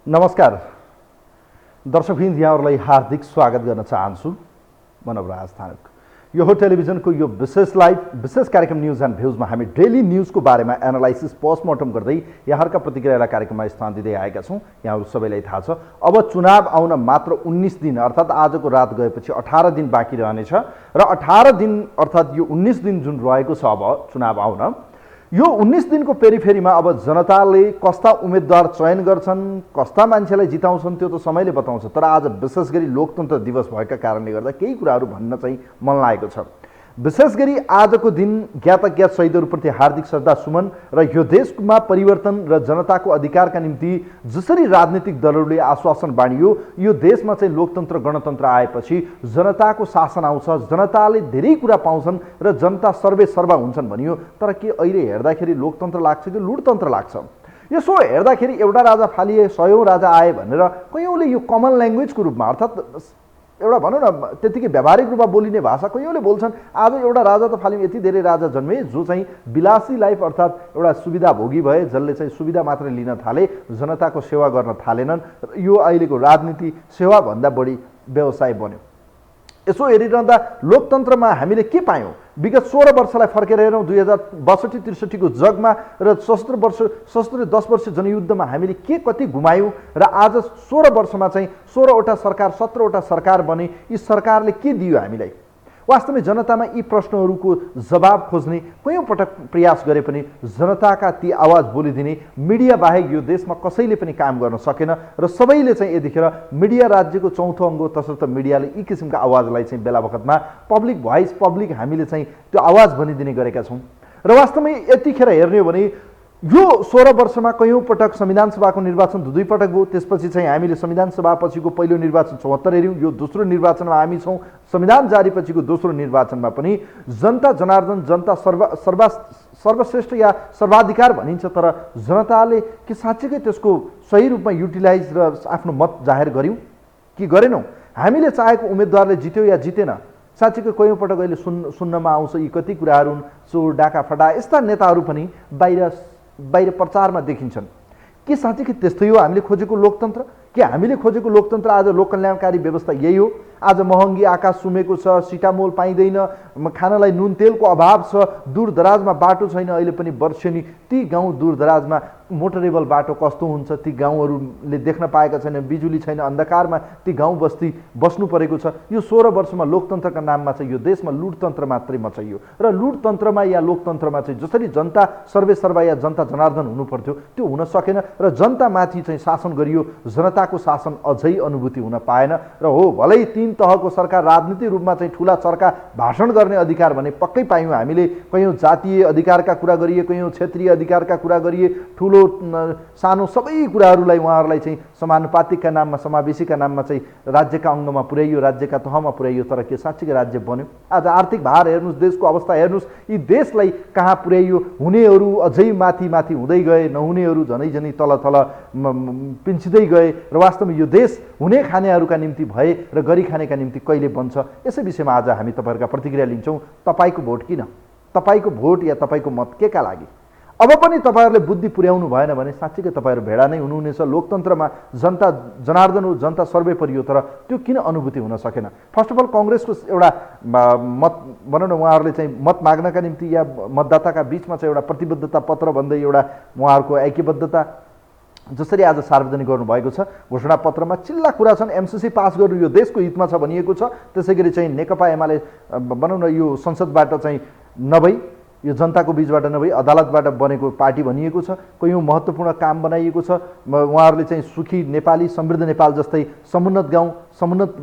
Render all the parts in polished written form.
नमस्कार दर्शकवृन्द, यहाँहरूलाई हार्दिक स्वागत गर्न चाहन्छु। म नवराज थानुक। यो हो टेलिभिजनको यो विशेष कार्यक्रम न्युज एन्ड भ्युजमा हामी डेली न्युजको बारेमा एनालाइसिस पोस्टमार्टम गर्दै यहाँहरूका प्रतिक्रियालाई कार्यक्रममा स्थान दिँदै आएका छौँ। यहाँहरू सबैलाई थाहा छ, अब चुनाव आउन मात्र 19 दिन अर्थात् आजको रात गएपछि 18 दिन बाँकी रहनेछ र 18 दिन अर्थात् यो 19 दिन जुन रहेको छ अब चुनाव आउन, यो 19 दिनको पेरिफेरीमा अब जनताले कस्ता उम्मेदवार चयन गर्छन्, कस्ता मान्छेलाई जिताउँछन् त्यो त समयले बताउँछ। तर आज विशेष गरी लोकतन्त्र दिवस भएका कारणले गर्दा केही कुराहरू भन्न चाहिँ मन लागेको छ। विशेष गरी आजको दिन ज्ञात अज्ञात शहीदहरूप्रति हार्दिक श्रद्धासुमन र यो देशमा परिवर्तन र जनताको अधिकारका निम्ति जसरी राजनीतिक दलहरूले आश्वासन बाँडियो, यो देशमा चाहिँ लोकतन्त्र गणतन्त्र आएपछि जनताको शासन आउँछ, जनताले धेरै कुरा पाउँछन् र जनता सर्वे सर्वा हुन्छन् भनियो। तर के अहिले हेर्दाखेरि लोकतन्त्र लाग्छ कि लुटतन्त्र लाग्छ? यसो हेर्दाखेरि एउटा राजा फालिए 100औं राजा आए भनेर कयौँले यो कमन ल्याङ्ग्वेजको रूपमा अर्थात् एउटा भनौँ न त्यतिकै व्यावहारिक रूपमा बोलिने भाषा कयौँले बोल्छन्। आज एउटा राजा त फाल्यौँ, यति धेरै राजा जन्मे जो चाहिँ विलासी लाइफ अर्थात् एउटा सुविधा भोगी भए, जसले चाहिँ सुविधा मात्रै लिन थाले, जनताको सेवा गर्न थालेनन्। यो अहिलेको राजनीति सेवाभन्दा बढी व्यवसाय बन्यो। यसो हेरिरहँदा लोकतन्त्रमा हामीले के पायौँ? विगत 16 वर्षलाई फर्केर हेरौँ, 2062-63 को जगमा र 10 वर्ष जनयुद्धमा हामीले के कति गुमायौँ र आज 16 वर्षमा चाहिँ 16वटा सरकार 17वटा सरकार बने। यी सरकारले के दियो हामीलाई? वास्तवमै जनतामा यी प्रश्नहरूको जवाब खोज्ने कयौँ पटक प्रयास गरे पनि जनताका ती आवाज बोलिदिने मिडिया बाहेक यो देशमा कसैले पनि काम गर्न सकेन र सबैले चाहिँ यतिखेर मिडिया राज्यको चौथो अङ्ग तसर्थ मिडियाले यी किसिमका आवाजलाई चाहिँ बेला बखतमा पब्लिक भोइस पब्लिक हामीले चाहिँ त्यो आवाज बनिदिने गरेका छौँ। र वास्तवमै यतिखेर हेर्ने हो भने यो 16 वर्षमा कयौँ पटक संविधान सभाको निर्वाचन दुई पटक भयो। त्यसपछि चाहिँ हामीले संविधान सभा पछिको पहिलो निर्वाचन 74 हेऱ्यौँ, यो दोस्रो निर्वाचनमा हामी छौँ। संविधान जारी पछिको दोस्रो निर्वाचनमा पनि जनता जनार्दन, जनता सर्वश्रेष्ठ या सर्वाधिकार भनिन्छ, तर जनताले के साँच्चीकै त्यसको सही रूपमा युटिलाइज र आफ्नो मत जाहेर गर्यौँ कि गरेनौँ? हामीले चाहेको उम्मेदवारले जित्यो या जितेन? साँच्चीकै कयौँ पटक अहिले सुन्नमा आउँछ यी कति कुराहरू, चोर डाका फटा यस्ता नेताहरू पनि बाहिर प्रचारमा देखिन्छन्। के साँच्चीकै त्यस्तै हो हामीले खोजेको लोकतन्त्र? के हामीले खोजेको लोकतन्त्र आज लोककल्याणकारी व्यवस्था यही हो? आज महँगी आकाश सुमेको छ, सिटामोल पाइँदैन, खानालाई नुन तेलको अभाव छ, दूरदराजमा बाटो छैन। अहिले पनि वर्षेनी ती गाउँ दूरदराजमा मोटरेबल बाटो कस्तो हुन्छ ती गाउँहरूले देख्न पाएका छैन, बिजुली छैन, अन्धकारमा ती गाउँ बस्ती बस्नु परेको छ। यो 16 वर्षमा लोकतन्त्रका नाममा चाहिँ यो देशमा लुटतन्त्र मात्रै मचाइयो र लुटतन्त्रमा या लोकतन्त्रमा चाहिँ जसरी जनता सर्वे सर्वा या जनता जनार्दन हुनु पर्थ्यो त्यो हुन सकेन र जनतामाथि चाहिँ शासन गरियो, जनताको शासन अझै अनुभूति हुन पाएन। र हो भलै 3 तहको सरकार राजनीतिक रूपमा चाहिँ ठुला चर्का भाषण गर्ने अधिकार भने पक्कै पायौँ हामीले। कयौँ जातीय अधिकारका कुरा गरिए, कयौँ क्षेत्रीय अधिकारका कुरा गरिए, ठुलो सानो सबै कुराहरूलाई उहाँहरूलाई चाहिँ समानुपातिकका नाममा समावेशीका नाममा चाहिँ राज्यका अङ्गमा पुर्याइयो, राज्यका तहमा पुर्याइयो। तर के साँच्चीकै राज्य बन्यो? आज आर्थिक भार हेर्नुहोस्, देशको अवस्था हेर्नुहोस्, यी देशलाई कहाँ पुर्याइयो? हुनेहरू अझै माथि माथि हुँदै गए, नहुनेहरू झनै तल तल पिन्छिँदै गए र वास्तवमा यो देश हुने खानेहरूका निम्ति भए र गरी खानेका निम्ति कहिले बन्छ? यसै विषयमा आज हामी तपाईँहरूका प्रतिक्रिया लिन्छौँ। तपाईँको भोट किन? तपाईँको भोट या तपाईँको मत केका लागि? अब पनि तपाईँहरूले बुद्धि पुर्याउनु भएन भने साँच्चीकै तपाईँहरू भेडा नै हुनुहुनेछ। लोकतन्त्रमा जनता जनार्दन हो, जनता सर्वे परियो, तर त्यो किन अनुभूति हुन सकेन? फर्स्ट अफ अल काङ्ग्रेसको एउटा मत भनौँ न, उहाँहरूले चाहिँ मत माग्नका निम्ति या मतदाताका बिचमा चाहिँ एउटा प्रतिबद्धता पत्र भन्दै एउटा उहाँहरूको ऐक्यबद्धता जसरी आज सार्वजनिक गर्नुभएको छ। घोषणापत्रमा चिल्ला कुरा छन्, एमसिसी पास गर्नु यो देशको हितमा छ भनिएको छ। त्यसै गरी चाहिँ नेकपा एमाले भनौँ न यो संसदबाट चाहिँ नभई यो जनताको बीचबाट नभई अदालतबाट बनेको पार्टी भनिएको छ। कयौँ महत्त्वपूर्ण काम बनाइएको छ। उहाँहरूले चाहिँ सुखी नेपाली समृद्ध नेपाल जस्तै समुन्नत गाउँ, समुन्नत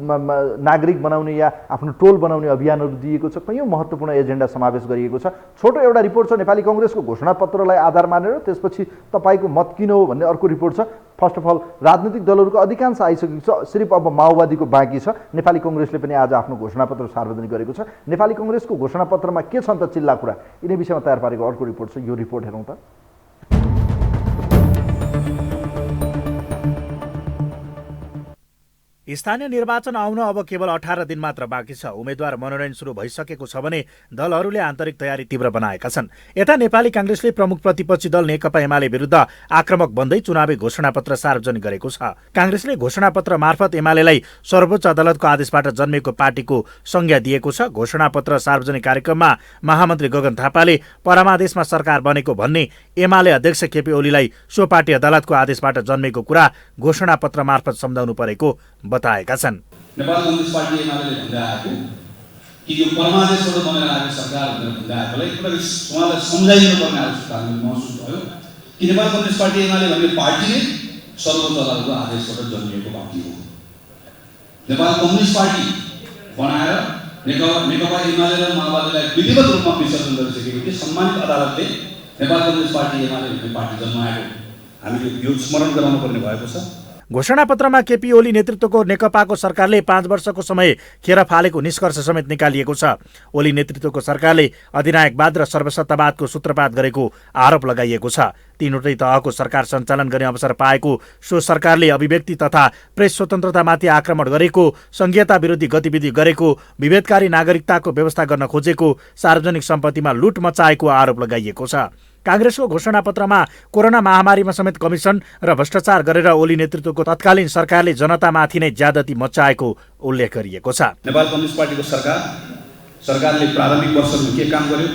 नागरिक बनाउने या आफ्नो टोल बनाउने अभियानहरू दिएको छ। कयौँ महत्त्वपूर्ण एजेन्डा समावेश गरिएको छ। छोटो एउटा रिपोर्ट छ नेपाली काङ्ग्रेसको घोषणापत्रलाई आधार मानेर, त्यसपछि तपाईँको मत किन हो भन्ने अर्को रिपोर्ट छ। फर्स्ट अफ अल राजनीतिक दलहरूको अधिकांश आइसकेको छ, सिर्फ अब माओवादीको बाँकी छ। नेपाली काङ्ग्रेसले पनि आज आफ्नो घोषणापत्र सार्वजनिक गरेको छ। नेपाली काङ्ग्रेसको घोषणापत्रमा के छन् त चिल्ला कुरा? यिनै विषयमा तयार पारेको अर्को रिपोर्ट छ, यो रिपोर्ट हेरौँ त। स्थानीय निर्वाचन आउन अब केवल 18 दिन मात्र बाँकी छ। उम्मेद्वार मनोनयन सुरु भइसकेको छ भने दलहरूले आन्तरिक तयारी तीव्र बनाएका छन्। यता नेपाली कांग्रेसले प्रमुख प्रतिपक्षी दल नेकपा एमाले विरुद्ध आक्रामक बन्दै चुनावी घोषणापत्र सार्वजनिक गरेको छ। कांग्रेसले घोषणापत्र मार्फत एमालेलाई सर्वोच्च अदालतको आदेशबाट जन्मेको पार्टीको संज्ञा दिएको छ। घोषणापत्र सार्वजनिक कार्यक्रममा महामन्त्री गगन थापाले परमादेशमा सरकार बनेको भन्ने एमाले अध्यक्ष केपी ओलीलाई सो पार्टी अदालतको आदेशबाट जन्मेको कुरा घोषणापत्र मार्फत सम्झाउनु परेको बताएका छन्। नेपाल कम्युनिस्ट पार्टी एमाले भन्दै आएको कि यो परमादेशबाट बनेर आएको सरकार भनेर भन्दै आएकोलाई एउटा उहाँलाई सम्झाइनु पर्ने आवश्यकता महसुस भयो कि नेपाल कम्युनिस्ट पार्टी एमाले भन्ने पार्टीले सर्वोच्च अदालतको आदेशबाट जन्मिएको पार्टी हो। नेपाल कम्युनिस्ट पार्टी बनाएर नेकपा एमाले र माओवादीलाई विधिवत रूपमा विसर्जन गरिसकेपछि सम्मानित अदालतले नेपाल कम्युनिस्ट पार्टी एमाले भन्ने पार्टी जन्माएको हामीले यो स्मरण गराउनु पर्ने भएको छ। घोषणापत्रमा केपी ओली नेतृत्वको नेकपाको सरकारले 5 वर्षको समय खेर फालेको निष्कर्ष समेत निकालिएको छ। ओली नेतृत्वको सरकारले अधिनायकवाद र सर्वसत्तावादको सूत्रपात गरेको आरोप लगाइएको छ। तीनवटै तहको सरकार सञ्चालन गर्ने अवसर पाएको सो सरकारले अभिव्यक्ति तथा प्रेस स्वतन्त्रतामाथि आक्रमण गरेको, संघीयता विरोधी गतिविधि गरेको, विभेदकारी नागरिकताको व्यवस्था गर्न खोजेको, सार्वजनिक सम्पत्तिमा लुट मचाएको आरोप लगाइएको छ। कांग्रेसको घोषणापत्रमा कोरोना महामारीमा समेत कमिसन र भ्रष्टाचार गरेर ओली नेतृत्वको तत्कालीन सरकारले जनतामाथि नै ज्यादती मचाएको उल्लेख गरिएको छ। नेपाल कम्युनिस्ट पार्टीको सरकारले प्रारम्भिक वर्षमा के काम गर्यो?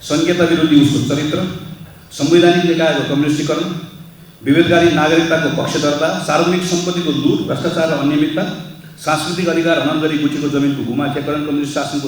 संघीयता विरोधी उसको चरित्र, संवैधानिक निकायको कम्युनिस्टीकरण, विभेदकारी नागरिकताको पक्षधरता, सार्वजनिक सम्पत्तिको लुट, भ्रष्टाचार र अनियमितता, सांस्कृतिक अधिकार हनन गरी गुटेको जमिनको भूमाफियाकरण कम्युनिस्ट शासनको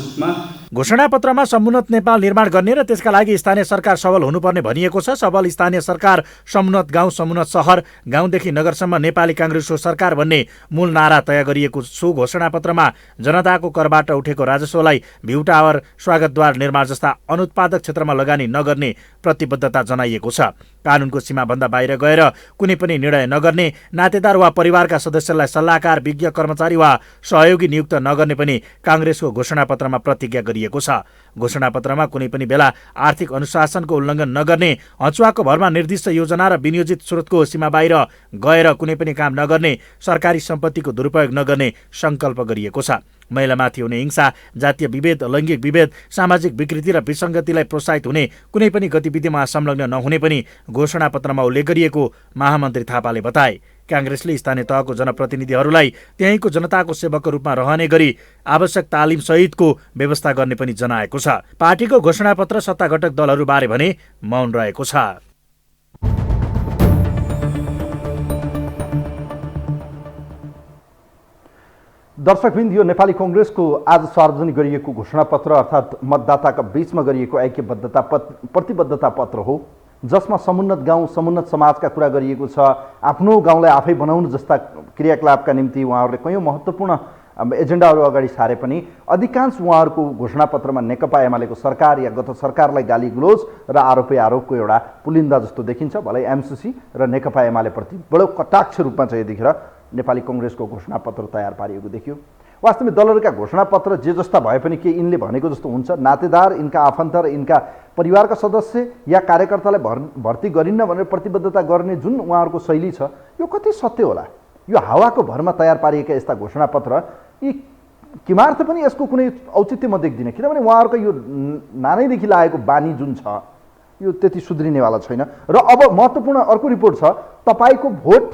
घोषणापत्रमा समुन्नत नेपाल निर्माण गर्ने र त्यसका लागि स्थानीय सरकार सबल हुनुपर्ने भनिएको छ। सबल स्थानीय सरकार, समुन्नत गाउँ, समुन्नत सहर, गाउँदेखि नगरसम्म नेपाली कांग्रेसको सरकार भन्ने मूल नारा तय गरिएको सो घोषणापत्रमा जनताको करबाट उठेको राजस्वलाई भ्यू टावर, स्वागतद्वार निर्माण जस्ता अनुत्पादक क्षेत्रमा लगानी नगर्ने प्रतिबद्धता जनाइएको छ। कानुनको सीमाभन्दा बाहिर गएर कुनै पनि निर्णय नगर्ने, नातेदार वा परिवारका सदस्यलाई सल्लाहकार, विज्ञ कर्मचारी वा सहयोगी नियुक्त नगर्ने पनि कांग्रेसको घोषणापत्रमा प्रतिज्ञा गरिएको छ। घोषणापत्रमा कुनै पनि बेला आर्थिक अनुशासनको उल्लङ्घन नगर्ने, हँचुवाको भरमा निर्दिष्ट योजना र विनियोजित स्रोतको सीमा बाहिर गएर कुनै पनि काम नगर्ने, सरकारी सम्पत्तिको दुरुपयोग नगर्ने सङ्कल्प गरिएको छ। महिलामाथि हुने हिंसा, जातीय विभेद, लैङ्गिक विभेद, सामाजिक विकृति र विसङ्गतिलाई प्रोत्साहित हुने कुनै पनि गतिविधिमा संलग्न नहुने पनि घोषणापत्रमा उल्लेख गरिएको महामन्त्री थापाले बताए। कांग्रेसले स्थानीय तहको जनप्रतिनिधिहरूलाई त्यहीँको जनताको सेवकको रूपमा रहने गरी आवश्यक तालिम सहितको व्यवस्था गर्ने पनि जनाएको छ। पार्टीको घोषणापत्र सत्ताघटक दलहरूबारे भने मौन रहेको छ। दर्शकवृन्द, यो नेपाली कांग्रेसको आज सार्वजनिक गरिएको घोषणापत्र अर्थात् मतदाताका बीचमा गरिएको ऐक्यबद्धता प्रतिबद्धता पत्र हो, जसमा समुन्नत गाउँ, समुन्नत समाजका कुरा गरिएको छ। आफ्नो गाउँलाई आफै बनाउनु जस्ता क्रियाकलापका निम्ति उहाँहरूले कयौँ महत्त्वपूर्ण एजेन्डाहरू अगाडि सारे पनि अधिकांश उहाँहरूको घोषणापत्रमा नेकपा एमालेको सरकार या गत सरकारलाई गाली गुलोज र आरोपको एउटा पुलिन्दा जस्तो देखिन्छ। भलै एमसीसी र नेकपा एमालेप्रति बडो कटाक्ष रूपमा चाहिँ यतिखेर नेपाली कांग्रेसको घोषणापत्र तयार पारिएको देखियो। वास्तवमा दलहरूका घोषणापत्र जे जस्ता भए पनि के यिनले भनेको जस्तो हुन्छ? नातेदार, यिनका आफन्त र यिनका परिवारका सदस्य या कार्यकर्तालाई भर्ती गरिन्न भनेर प्रतिबद्धता गर्ने जुन उहाँहरूको शैली छ, यो कति सत्य होला? यो हावाको भरमा तयार पारिएका यस्ता घोषणापत्र, यी किमार्थ पनि यसको कुनै औचित्य म देख्दिनँ। किनभने उहाँहरूको यो नानैदेखि लागेको बानी जुन छ, यो त्यति सुध्रिनेवाला छैन। र अब महत्त्वपूर्ण अर्को रिपोर्ट छ, तपाईँको भोट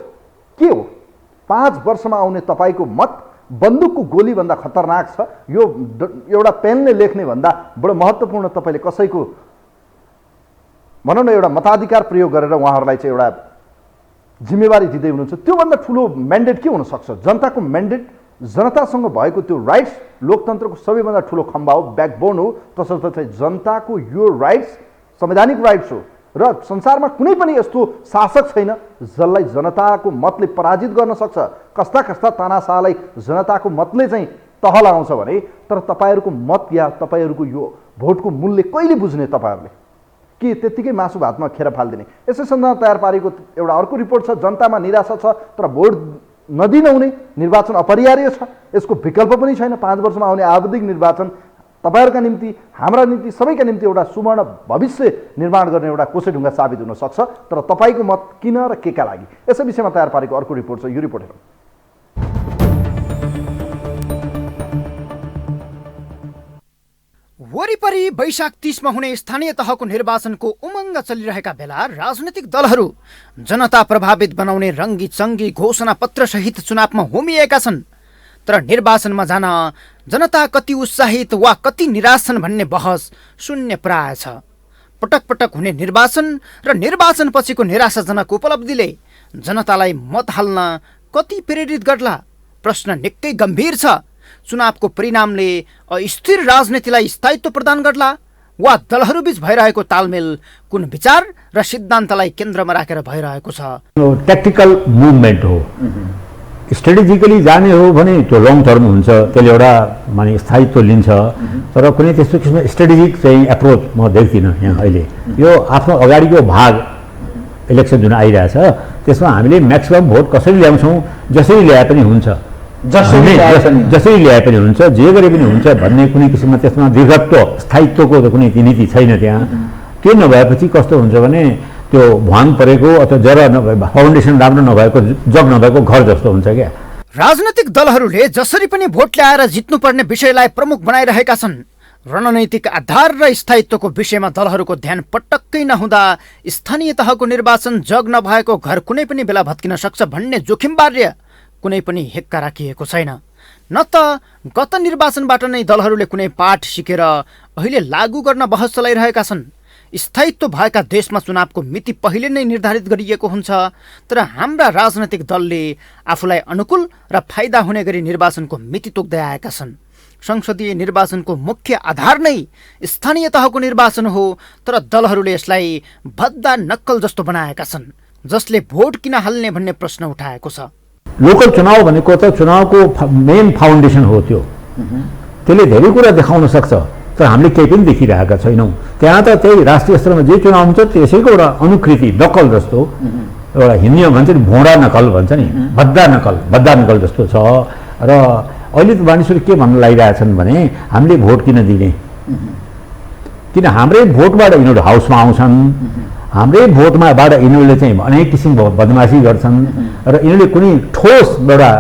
के हो? 5 वर्षमा आउने तपाईँको मत बन्दुकको गोलीभन्दा खतरनाक छ। यो एउटा पेनले लेख्ने भन्दा बडो महत्त्वपूर्ण। तपाईँले कसैको भनौँ न एउटा मताधिकार प्रयोग गरेर उहाँहरूलाई चाहिँ एउटा जिम्मेवारी दिँदै हुनुहुन्छ, त्योभन्दा ठुलो म्यान्डेट के हुनसक्छ? जनताको म्यान्डेट, जनतासँग भएको त्यो राइट्स लोकतन्त्रको सबैभन्दा ठुलो खम्बा हो, ब्याकबोन हो। तसर्थ चाहिँ जनताको यो राइट्स संवैधानिक राइट्स हो र संसारमा कुनै पनि यस्तो शासक छैन जसलाई जनताको मतले पराजित गर्न सक्छ। कस्ता कस्ता तानाशाहलाई जनताको मतले चाहिँ तह लगाउँछ भने, तर तपाईँहरूको मत या तपाईँहरूको यो भोटको मूल्य कहिले बुझ्ने? तपाईँहरूले के त्यत्तिकै मासु भातमा खेर फालिदिने? यसै सन्दर्भमा तयार पारेको एउटा अर्को रिपोर्ट छ, जनतामा निराशा छ तर भोट नदिन हुने निर्वाचन अपरिहार्य छ, यसको विकल्प पनि छैन। 5 वर्षमा आउने आवधिक निर्वाचन तपाईहरुका निम्ति, हाम्रा निम्ति, सबैका निम्ति एउटा सुवर्ण भविष्य निर्माण गर्ने एउटा कोसेढुङ्गा साबित हुन सक्छ। तर तपाईको मत किन र केका लागि? यसै विषयमा तयार पारेको अर्को रिपोर्ट छ, यो रिपोर्ट हेरौँ। वरिपरि वैशाख 30 मा हुने स्थानीय तहको निर्वाचनको उमङ्ग चलिरहेका बेला राजनैतिक दलहरू जनता प्रभावित बनाउने रङ्गी चङ्गी घोषणा पत्र सहित चुनावमा होमिएका छन्। तर निर्वाचनमा जान जनता कति उत्साहित वा कति निराश छन् भन्ने बहस शून्य प्राय छ। पटक पटक हुने निर्वाचन र निर्वाचनपछिको निराशाजनक उपलब्धिले जनतालाई मत हाल्न कति प्रेरित गर्ला? प्रश्न निकै गम्भीर छ। चुनावको परिणामले अस्थिर राजनीतिलाई स्थायित्व प्रदान गर्ला वा दलहरूबीच भइरहेको तालमेल कुन विचार र सिद्धान्तलाई केन्द्रमा राखेर भइरहेको छ? ट्याक्टिकल मुभमेन्ट हो। स्ट्रेटेजिकली जाने हो भने त्यो लङ टर्म हुन्छ, त्यसले एउटा माने स्थायित्व लिन्छ। तर कुनै त्यस्तो किसिमको स्ट्रेटेजिक चाहिँ एप्रोच म देख्दिनँ यहाँ अहिले। यो आफ्नो अगाडिको भाग इलेक्सन जुन आइरहेछ त्यसमा हामीले म्याक्सिमम भोट कसरी ल्याउँछौँ, जसरी ल्याए पनि हुन्छ, जसरी ल्याए पनि हुन्छ, जे गरे पनि हुन्छ भन्ने कुनै किसिममा त्यसमा दीर्घत्व स्थायित्वको त कुनै नीति छैन त्यहाँ। त्यो नभएपछि कस्तो हुन्छ भने त्यो भ्वाङ परेको अथवा जरा नभए फाउन्डेसन राम्रो नभएको जग नभएको घर जस्तो हुन्छ क्या। राजनैतिक दलहरूले जसरी पनि भोट ल्याएर जित्नुपर्ने विषयलाई प्रमुख बनाइरहेका छन्। रणनैतिक आधार र स्थायित्वको विषयमा दलहरूको ध्यान पटक्कै नहुँदा स्थानीय तहको निर्वाचन जग नभएको घर कुनै पनि बेला भत्किन सक्छ भन्ने जोखिमबारे कुनै पनि हेक्का राखिएको छैन। न त गत निर्वाचनबाट नै दलहरूले कुनै पाठ सिकेर अहिले लागू गर्न बहस चलाइरहेका छन्। स्थायित्व भएका देशमा चुनावको मिति पहिले नै निर्धारित गरिएको हुन्छ। तर हाम्रा राजनैतिक दलले आफूलाई अनुकूल र फाइदा हुने गरी निर्वाचनको मिति तोक्दै आएका छन्। संसदीय निर्वाचनको मुख्य आधार नै स्थानीय तहको निर्वाचन हो, तर दलहरूले यसलाई भद्दा नक्कल जस्तो बनाएका छन्, जसले भोट किन हाल्ने भन्ने प्रश्न उठाएको छ। लोकल चुनाव भनेको त चुनावको मेन फाउन्डेसन हो। त्यसले धेरै कुरा देखाउन सक्छ, तर हामीले केही पनि देखिरहेका छैनौँ। त्यहाँ त त्यही राष्ट्रिय स्तरमा जे चुनाव हुन्छ त्यसैको एउटा अनुकृति नक्कल जस्तो, एउटा हिन्दी भन्छ नि भोडा नकल भन्छ नि, भद्दा नकल जस्तो छ। र अहिले त मानिसहरू के भन्न लागिरहेछन् भने हामीले भोट किन दिने, किन हाम्रै भोटबाट यिनीहरू हाउसमा आउँछन्, हाम्रै भोटमाबाट यिनीहरूले चाहिँ अनेक किसिमको बदमासी गर्छन् र यिनीहरूले कुनै ठोस एउटा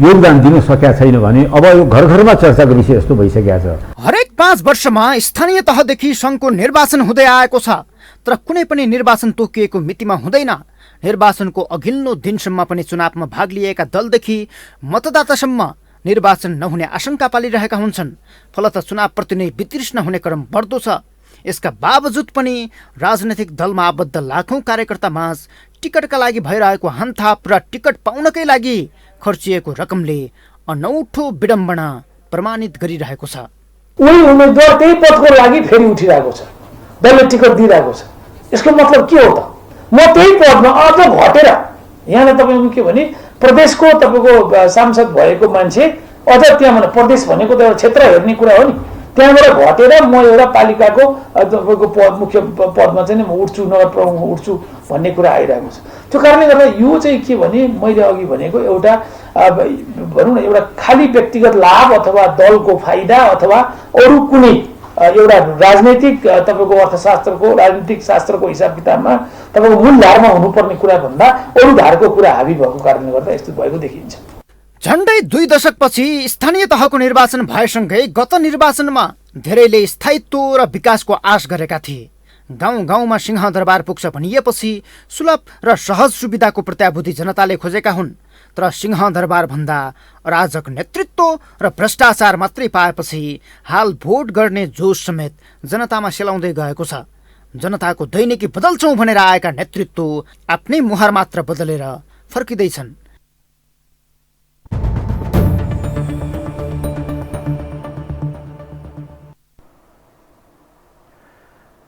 योगदान दिन सकेका छैन भने अब यो घर घरमा चर्चाको विषय जस्तो भइसकेको छ। हरेक 5 वर्षमा स्थानीय तहदेखि सङ्घको निर्वाचन हुँदै आएको छ, तर कुनै पनि निर्वाचन तोकिएको मितिमा हुँदैन। निर्वाचनको अघिल्लो दिनसम्म पनि चुनावमा भाग लिएका दलदेखि मतदातासम्म निर्वाचन नहुने आशंका पालिरहेका हुन्छन्। फलत चुनावप्रति नै वितृष्ण हुने क्रम बढ्दो छ। यसका बावजुद पनि राजनैतिक दलमा आबद्ध लाखौं कार्यकर्ता माझ टिकटका लागि भइरहेको हामथाप र टिकट पाउनकै लागि खर्चिएको रकमले अनौठो विडम्बना प्रमाणित गरिरहेको छ। उही उम्मेदवार त्यही पदको लागि फेरि उठिरहेको छ, दलले टिकट दिइरहेको छ। यसको मतलब के हो त? म त्यही पदमा अझ घटेर यहाँलाई तपाईँको के भने प्रदेशको तपाईँको सांसद भएको मान्छे अझ त्यहाँ भने प्रदेश भनेको त एउटा क्षेत्र हेर्ने कुरा हो नि, त्यहाँबाट घटेर म एउटा पालिकाको तपाईँको मुख्य पदमा चाहिँ म उठ्छु, नगर प्रमुख उठ्छु भन्ने कुरा आइरहेको छ। त्यो कारणले गर्दा यो चाहिँ के भने मैले अघि भनेको एउटा भनौँ न एउटा खालि व्यक्तिगत लाभ अथवा दलको फाइदा अथवा अरू कुनै एउटा राजनैतिक तपाईँको अर्थशास्त्रको राजनीतिक शास्त्रको हिसाब किताबमा तपाईँको मूल धारमा हुनुपर्ने कुरा भन्दा अरू धारको कुरा हाबी भएको कारणले गर्दा यस्तो भएको देखिन्छ। झन्डै 2 दशकपछि स्थानीय तहको निर्वाचन भएसँगै गत निर्वाचनमा धेरैले स्थायित्व र विकासको आश गरेका थिए। गाउँ गाउँमा सिंहदरबार पुग्छ भनिएपछि सुलभ र सहज सुविधाको प्रत्याभूति जनताले खोजेका हुन्। तर सिंहदरबार भन्दा अराजक नेतृत्व र भ्रष्टाचार मात्रै पाएपछि हाल भोट गर्ने जोस समेत जनतामा सेलाउँदै गएको छ। जनताको दैनिकी बदल्छौँ भनेर आएका नेतृत्व आफ्नै मुहार मात्र बदलेर फर्किँदैछन्।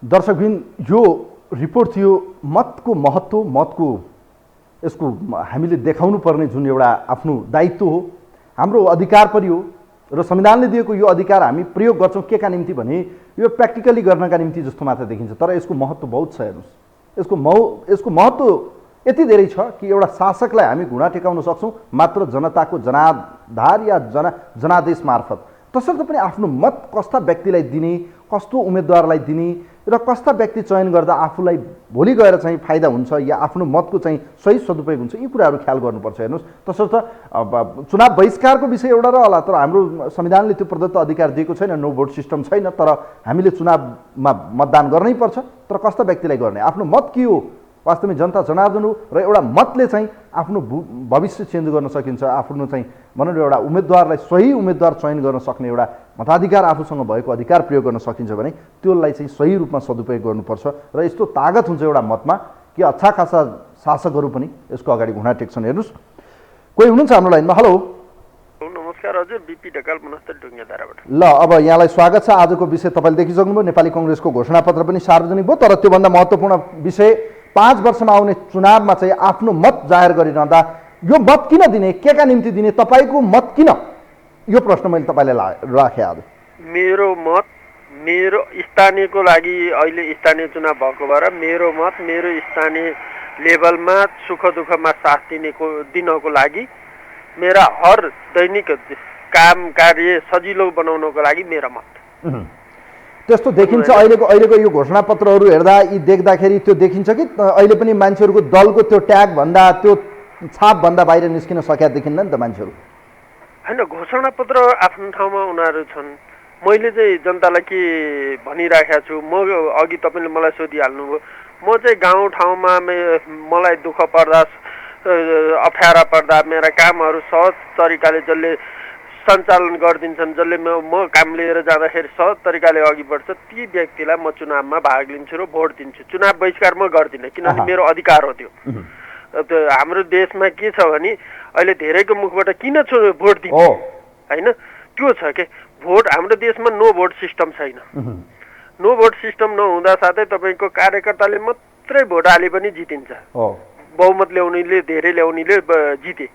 दर्शकबिन, यो रिपोर्ट थियो मतको महत्त्व, मतको यसको हामीले देखाउनु पर्ने जुन एउटा आफ्नो दायित्व हो, हाम्रो अधिकार पनि हो र संविधानले दिएको यो अधिकार हामी प्रयोग गर्छौँ के का निम्ति भने यो प्र्याक्टिकली गर्नका निम्ति जस्तो मात्र देखिन्छ। तर यसको महत्त्व बहुत छ। हेर्नुहोस्, यसको महत्त्व यति धेरै छ कि एउटा शासकलाई हामी घुँडा टेकाउन सक्छौँ मात्र जनताको जनाधार या जनादेश मार्फत। तसर्थ पनि आफ्नो मत कस्ता व्यक्तिलाई दिने, कस्तो उम्मेदवारलाई दिने र कस्ता व्यक्ति चयन गर्दा आफूलाई भोलि गएर चाहिँ फाइदा हुन्छ या आफ्नो मतको चाहिँ सही सदुपयोग हुन्छ, यी कुराहरू ख्याल गर्नुपर्छ। हेर्नुहोस्, तसर्थ चुनाव बहिष्कारको विषय एउटा रहला, तर हाम्रो संविधानले त्यो प्रदत्त अधिकार दिएको छैन, नो भोट सिस्टम छैन, तर हामीले चुनावमा मतदान गर्नै पर्छ। तर कस्ता व्यक्तिलाई गर्ने, आफ्नो मत के हो, वास्तवमै जनता जनार्दन हो र एउटा मतले चाहिँ आफ्नो भविष्य चेन्ज गर्न सकिन्छ। आफ्नो चाहिँ भनौँ न एउटा उम्मेदवारलाई सही उम्मेदवार चयन गर्न सक्ने एउटा मताधिकार आफूसँग भएको अधिकार प्रयोग गर्न सकिन्छ भने त्यसलाई चाहिँ सही रूपमा सदुपयोग गर्नुपर्छ। र यस्तो तागत हुन्छ एउटा मतमा कि अच्छा खासा शासकहरू पनि यसको अगाडि घुँडा टेक्छन्। हेर्नुहोस्, कोही हुनुहुन्छ हाम्रो लाइनमा। हेलो, नमस्कार हजुर, बिपी ढकाल मनस्तर ढुङ्गाधाराबाट। ल, अब यहाँलाई स्वागत छ। आजको विषय तपाईँले देखिसक्नुभयो, नेपाली कङ्ग्रेसको घोषणापत्र पनि सार्वजनिक भयो, तर त्योभन्दा महत्त्वपूर्ण विषय 5 वर्षमा आउने चुनावमा चाहिँ आफ्नो मत जाहेर गरिरहँदा यो मत किन दिने, केका निम्ति दिने, तपाईँको मत किन, यो प्रश्न मैले तपाईँलाई राखेँ आज। मेरो मत मेरो स्थानीयको लागि, अहिले स्थानीय चुनाव भएको भएर मेरो मत मेरो स्थानीय लेभलमा सुख दुःखमा साथ दिनको लागि, मेरा हर दैनिक काम कार्य सजिलो बनाउनको लागि मेरो मत। त्यस्तो देखिन्छ अहिलेको यो घोषणापत्रहरू हेर्दा, यी देख्दाखेरि त्यो देखिन्छ कि अहिले पनि मान्छेहरूको दलको त्यो ट्याग भन्दा, त्यो छाप भन्दा बाहिर निस्किन सकेका देखिन्न नि त मान्छेहरू। होइन, घोषणापत्र आफ्नो ठाउँमा उनीहरू छन्। मैले चाहिँ जनतालाई के भनिराखेको छु, म अघि तपाईँले मलाई सोधिहाल्नुभयो, म चाहिँ गाउँ ठाउँमा मलाई दुःख पर्दा, अप्ठ्यारा पर्दा, मेरा कामहरू सहज तरिकाले जसले सञ्चालन गरिदिन्छन्, जसले म काम लिएर जाँदाखेरि सहज तरिकाले अघि बढ्छ, ती व्यक्तिलाई म चुनावमा भाग लिन्छु र भोट दिन्छु। चुनाव बहिष्कार म गर्दिनँ, किनभने मेरो अधिकार हो त्यो। हाम्रो देशमा के छ भने अहिले धेरैको मुखबाट किन भोट दिन्छ होइन, त्यो छ के भोट, हाम्रो देशमा नो भोट सिस्टम छैन। नो भोट सिस्टम नहुँदा साथै तपाईँको कार्यकर्ताले मात्रै भोट हाले पनि जितिन्छ, बहुमत ल्याउनेले धेरै ल्याउनेले जिते।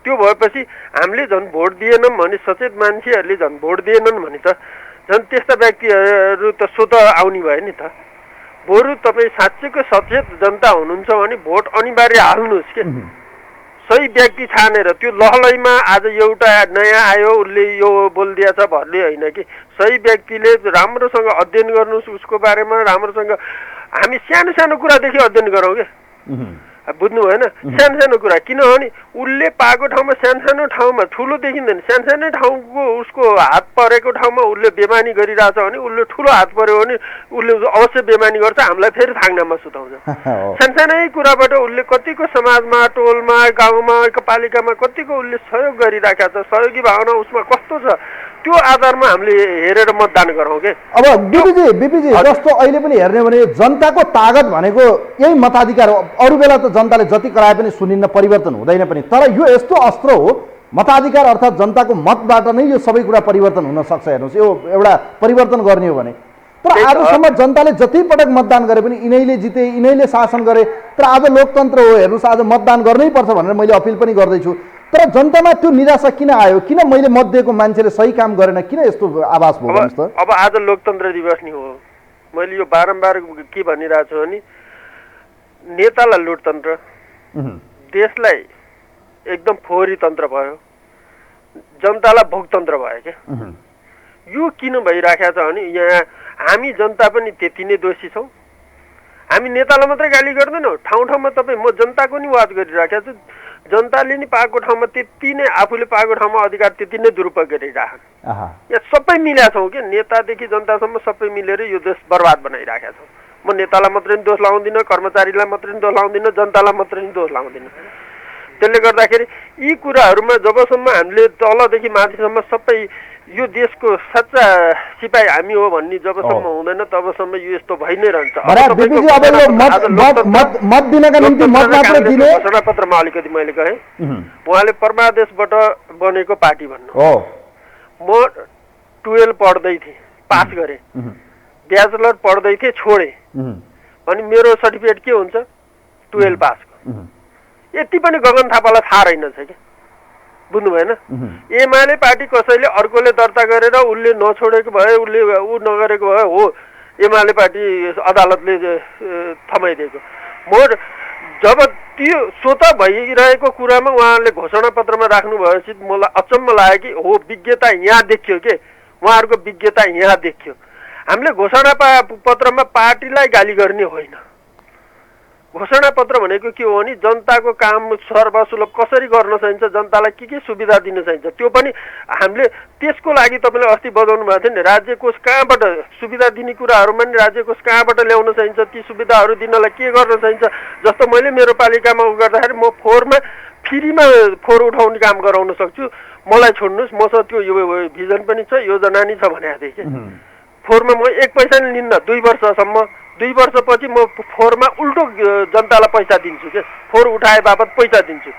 त्यो भएपछि हामीले झन् भोट दिएनौँ भने, सचेत मान्छेहरूले झन् भोट दिएनन् भने त झन् त्यस्ता व्यक्तिहरू त स्वत आउने भयो नि त। बरु तपाईँ साँच्चैको सचेत जनता हुनुहुन्छ भने भोट अनिवार्य हाल्नुहोस् के, सही व्यक्ति छानेर। त्यो लहलैमा आज एउटा नयाँ आयो उसले यो बोलिदिएछ भन्ने होइन कि, सही व्यक्तिले राम्रोसँग अध्ययन गर्नुहोस् उसको बारेमा, राम्रोसँग हामी सानो सानो कुरादेखि अध्ययन गरौँ क्या, बुझ्नु भएन? सानो सानो कुरा, किनभने उसले पाएको ठाउँमा सानो ठाउँमा ठुलो देखिँदैन, सानो ठाउँको उसको हात परेको ठाउँमा उसले बेमानी गरिरहेछ भने, उसले ठुलो हात पर्यो भने उसले अवश्य बेमानी गर्छ, हामीलाई फेरि थाङ्नामा सुताउँछ। सानै कुराबाट उसले कतिको समाजमा, टोलमा, गाउँमा, पालिकामा कतिको उसले सहयोग गरिराखेको छ, सहयोगी भावना उसमा कस्तो छ, त्यो आधारमा हामीले हेरेर मतदान गरौँ के। अब बिपीजी जस्तो अहिले पनि हेर्ने हो भने जनताको तागत भनेको यही मताधिकार हो। अरू बेला त जनताले जति कराए पनि सुनिन्न, परिवर्तन हुँदैन पनि, तर यो यस्तो अस्त्र हो मताधिकार, अर्थात् जनताको मतबाट नै यो सबै कुरा परिवर्तन हुन सक्छ। हेर्नुहोस्, यो एउटा परिवर्तन गर्ने हो भने, तर आजसम्म जनताले जति पटक मतदान गरे पनि यिनैले जिते, यिनैले शासन गरे, तर आज लोकतन्त्र हो, हेर्नुहोस् आज मतदान गर्नै पर्छ भनेर मैले अपिल पनि गर्दैछु। तर जनतामा त्यो निराशा किन आयो, किन मैले मत दिएको मान्छेले सही काम गरेन, किन यस्तो आभास भयो भन्नुहोस् त? अब आज लोकतन्त्र दिवस नि हो, मैले यो बारम्बार के भनिरहेको छु भने नेतालाई लुटतन्त्र, देशलाई एकदम फोहोरी तन्त्र भयो, जनतालाई भोगतन्त्र भयो क्या। यो किन भइराखेको छ भने यहाँ हामी जनता पनि त्यति नै दोषी छौँ। हामी नेतालाई मात्रै गाली गर्दैनौँ, ठाउँ ठाउँमा तपाईँ म जनताको नि वाद गरिराखेको छु। जनताले नि पाएको ठाउँमा त्यति नै, आफूले पाएको ठाउँमा अधिकार त्यति नै दुरुपयोग गरिराखन्। यहाँ सबै मिलेका छौँ कि, नेतादेखि जनतासम्म सबै मिलेर यो देश बर्बाद बनाइराखेका छौँ। म नेतालाई मात्रै नि दोष लाउँदिनँ, कर्मचारीलाई मात्रै नि दोष लाउँदिनँ, जनतालाई मात्रै नि दोष लाउँदिनँ। त्यसले गर्दाखेरि यी कुराहरूमा जबसम्म हामीले तलदेखि माथिसम्म सबै यो देशको सच्चा सिपाही हामी हो भन्ने जबसम्म हुँदैन तबसम्म यो यस्तो भइ नै रहन्छ। घोषणापत्रमा अलिकति मैले कहेँ, उहाँले परमादेशबाट बनेको पार्टी भन्नु। म 12 पढ्दै थिएँ, पास गरेँ, ब्याचलर पढ्दै थिएँ, छोडेँ, अनि मेरो सर्टिफिकेट के हुन्छ 12 पासको। यति पनि गगन थापालाई थाहा रहेनछ क्या, बुझ्नु भएन? एमाले पार्टी कसैले अर्कोले दर्ता गरेर उसले नछोडेको भए, उसले ऊ नगरेको भए हो एमाले पार्टी अदालतले थमाइदिएको। म जब त्यो स्वत भइरहेको कुरामा उहाँले घोषणापत्रमा राख्नु भएपछि मलाई अचम्म लाग्यो कि हो विज्ञता यहाँ देखियो के उहाँहरूको विज्ञता यहाँ देखियो। हामीले घोषणा पत्रमा पार्टीलाई गाली गर्ने होइन। घोषणा पत्र भनेको के हो भने जनताको काम सर्वसुलभ कसरी गर्न सकिन्छ, जनतालाई के सुविधा दिन सकिन्छ, त्यो पनि हामीले त्यसको लागि तपाईँले अस्ति बताउनु भएको थियो नि, राज्य कोष कहाँबाट सुविधा दिने कुराहरूमा नि राज्य कोष कहाँबाट ल्याउन सकिन्छ, ती सुविधाहरू दिनलाई के गर्न सकिन्छ। जस्तो मैले मेरो पालिकामा गर्दाखेरि म फोहोरमा फ्रीमा फोहोर उठाउने काम गराउन सक्छु, मलाई छोड्नुहोस्, मसँग त्यो यो भिजन पनि छ, योजना नि छ भनेको थिएँ कि फोहोरमा म 1 पैसा नि लिन्न 2 वर्षसम्म। 2 वर्षपछि म फोहोरमा उल्टो जनतालाई पैसा दिन्छु के, फोहोर उठाए बापत पैसा दिन्छु।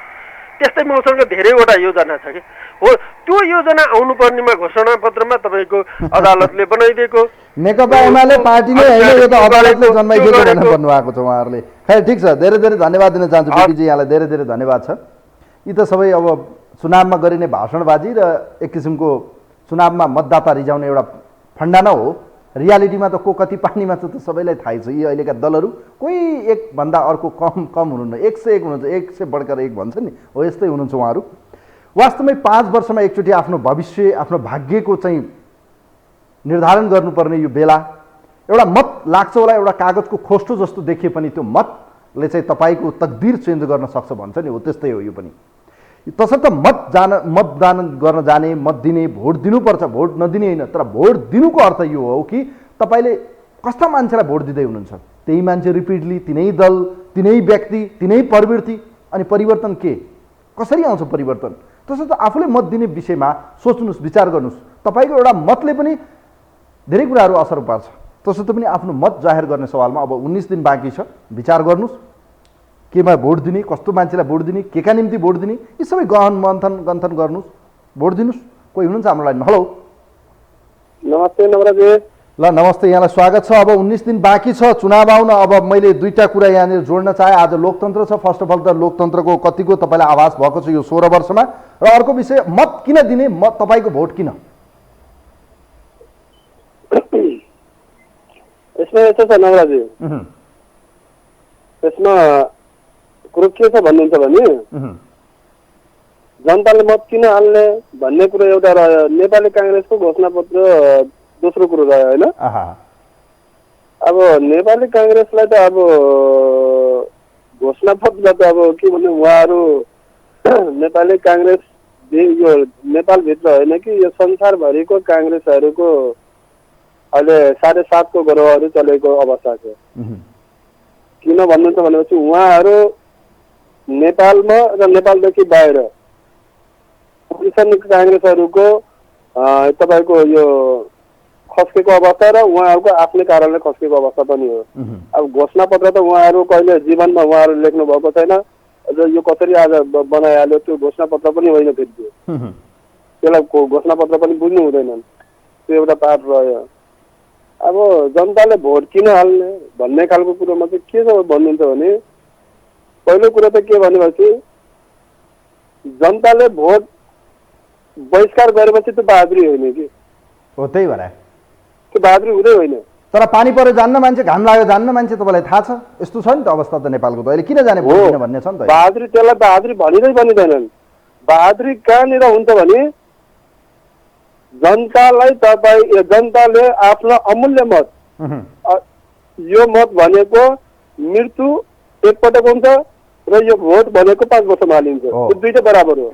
त्यस्तै मसँग धेरैवटा योजना छ कि हो, त्यो योजना आउनुपर्नेमा घोषणा पत्रमा तपाईँको अदालतले बनाइदिएको। नेकपा एमाले पार्टी नै होइन, यो त अदालतले जन्माइदिएको भनेर भन्नुभएको छ उहाँहरूले। खै ठिक छ, धेरै धेरै धन्यवाद दिन चाहन्छु बिपीजी, यहाँलाई धेरै धेरै धन्यवाद छ। यी त सबै अब चुनावमा गरिने भाषणबाजी र एक किसिमको चुनावमा मतदाता रिझाउने एउटा फन्डा न हो। रियालिटीमा त को कति पानीमा छ त सबैलाई थाहै छ। यी अहिलेका दलहरू कोही एकभन्दा अर्को कम हुनुहुन्न, 1 से 1 हुनुहुन्छ, 1 से बढ्कर 1 भन्छ नि, हो यस्तै हुनुहुन्छ उहाँहरू। वास्तवमै 5 वर्षमा एकचोटि आफ्नो भविष्य आफ्नो भाग्यको चाहिँ निर्धारण गर्नुपर्ने यो बेला, एउटा मत लाग्छ होला एउटा कागजको खोस्टो जस्तो देखिए पनि त्यो मतले चाहिँ तपाईँको तकदिर चेन्ज गर्न सक्छ भन्छ नि, हो त्यस्तै हो यो पनि। तसर्थ मतदान गर्न जाने, मत दिने, भोट दिनुपर्छ, भोट नदिने होइन, तर भोट दिनुको अर्थ यो हो कि तपाईँले कस्ता मान्छेलाई भोट दिँदै हुनुहुन्छ, त्यही मान्छे रिपिटली, तिनै दल, तिनै व्यक्ति, तिनै प्रवृत्ति, अनि परिवर्तन के कसरी आउँछ परिवर्तन। तसर्थ आफूले मत दिने विषयमा सोच्नुहोस्, विचार गर्नुहोस्। तपाईँको एउटा मतले पनि धेरै कुराहरू असर पार्छ। तसर्थ पनि आफ्नो मत जाहेर गर्ने सवालमा अब 19 दिन बाँकी छ, विचार गर्नुहोस्। केमा भोट दिने, कस्तो मान्छेलाई भोट दिने, केका निम्ति भोट दिने, यी सबै गन्थन गर्नुहोस्, भोट दिनुहोस्। कोही हुनुहुन्छ हाम्रो लाइनमा? हेलो, नमस्ते नवराजी। ल नमस्ते, यहाँलाई स्वागत छ। अब 19 दिन बाँकी छ चुनाव आउन। अब मैले 2टा कुरा यहाँनिर जोड्न चाहे। आज लोकतन्त्र छ, फर्स्ट अफ अल त लोकतन्त्रको कतिको तपाईँलाई आभास भएको छ यो 16 वर्षमा, र अर्को विषय मत किन दिने, मत तपाईँको भोट किन? यसमा यस्तो छ नवराजी, यसमा कुरो के छ भन्नुहुन्छ भने जनताले मत किन हाल्ने भन्ने कुरो एउटा रह्यो, नेपाली काङ्ग्रेसको घोषणापत्र दोस्रो कुरो रह्यो होइन। अब नेपाली काङ्ग्रेसलाई त अब घोषणापत्र त अब के भन्ने, उहाँहरू नेपाली काङ्ग्रेस यो नेपालभित्र होइन कि यो संसारभरिको काङ्ग्रेसहरूको अहिले 7.5 ग्रहहरू चलेको अवस्था छ। किन भन्नुहुन्छ भनेपछि उहाँहरू नेपालमा र नेपालदेखि बाहिर काङ्ग्रेसहरूको तपाईँको यो खस्केको अवस्था र उहाँहरूको आफ्नै कारणले खस्केको अवस्था पनि हो। अब घोषणापत्र त उहाँहरू कहिले जीवनमा उहाँहरू लेख्नु भएको छैन, र यो कसरी आज बनाइहाल्यो त्यो घोषणापत्र पनि होइन, फेरि त्यसलाई घोषणापत्र पनि बुझ्नु हुँदैनन्, त्यो एउटा पाठ रह्यो। अब जनताले भोट किन हाल्ने भन्ने खालको कुरोमा चाहिँ के छ भन्नुहुन्छ भने, पहिलो कुरो त के भनेपछि जनताले भोट बहिष्कार गरेपछि त्यो बहादुरी होइन कि हो, त्यही भएर त्यो बहादुरी हुँदै होइन। तर पानी पऱ्यो जान्न मान्छे, घाम लाग्यो जान्न मान्छे, तपाईँलाई थाहा छ यस्तो छ नि त अवस्था त नेपालको त अहिले। किन जाने भोट दिन भन्ने छ नि त। बहादुरी, त्यसलाई बहादुरी भनिँदैनन्। बहादुरी कहाँनिर हुन्छ भने जनताले आफ्नो अमूल्य मत, यो मत भनेको मृत्यु एकपटक हुन्छ र यो भोट भनेको 5 वर्षमा हालिन्छ, यो दुईटै बराबर हो।